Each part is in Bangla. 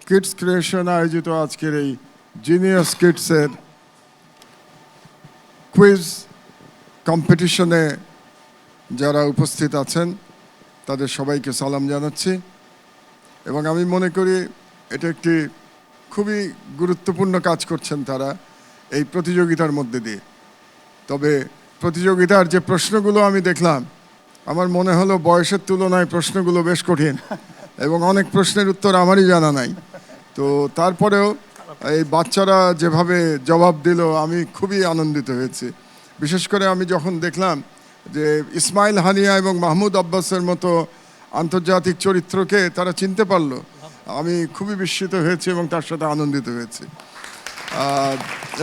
কিডস ক্রিয়েশন আয়োজিত আজকের এই জিনিয়াস কিডসের কুইজ কম্পিটিশনে যারা উপস্থিত আছেন তাদের সবাইকে সালাম জানাচ্ছি এবং আমি মনে করি এটা একটি খুবই গুরুত্বপূর্ণ কাজ করছেন তারা এই প্রতিযোগিতার মধ্যে দিয়ে। তবে প্রতিযোগিতার যে প্রশ্নগুলো আমি দেখলাম আমার মনে হলো বয়সের তুলনায় প্রশ্নগুলো বেশ কঠিন এবং অনেক প্রশ্নের উত্তর আমারই জানা নাই। তো তারপরেও এই বাচ্চারা যেভাবে জবাব দিল আমি খুবই আনন্দিত হয়েছি। বিশেষ করে আমি যখন দেখলাম যে ইসমাইল হানিয়া এবং মাহমুদ আব্বাসের মতো আন্তর্জাতিক চরিত্রকে তারা চিনতে পারলো, আমি খুবই বিস্মিত হয়েছি এবং তার সাথে আনন্দিত হয়েছি।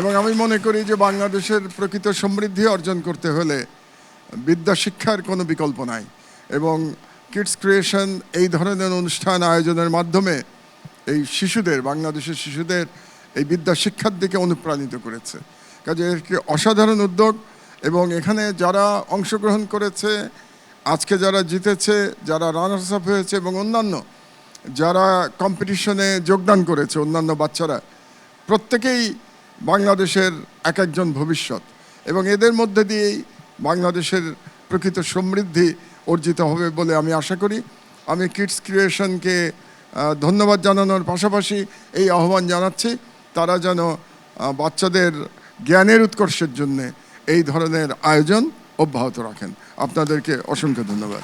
এবং আমি মনে করি যে বাংলাদেশের প্রকৃত সমৃদ্ধি অর্জন করতে হলে বিদ্যা শিক্ষার কোনো বিকল্প নাই এবং কিডস ক্রিয়েশন এই ধরনের অনুষ্ঠান আয়োজনের মাধ্যমে এই শিশুদের, বাংলাদেশের শিশুদের এই বিদ্যা শিক্ষার দিকে অনুপ্রাণিত করেছে। কাজে একটি অসাধারণ উদ্যোগ এবং এখানে যারা অংশগ্রহণ করেছে, আজকে যারা জিতেছে, যারা রানার্স আপ হয়েছে এবং অন্যান্য যারা কম্পিটিশনে যোগদান করেছে, অন্যান্য বাচ্চারা প্রত্যেকেই বাংলাদেশের এক একজন ভবিষ্যৎ এবং এদের মধ্যে দিয়েই বাংলাদেশের প্রকৃত সমৃদ্ধি অর্জিত হবে বলে আমি আশা করি। আমি কিডস ক্রিয়েশনকে ধন্যবাদ জানানোর পাশাপাশি এই আহ্বান জানাচ্ছি তারা যেন বাচ্চাদের জ্ঞানের উৎকর্ষের জন্যে এই ধরনের আয়োজন অব্যাহত রাখেন। আপনাদেরকে অসংখ্য ধন্যবাদ।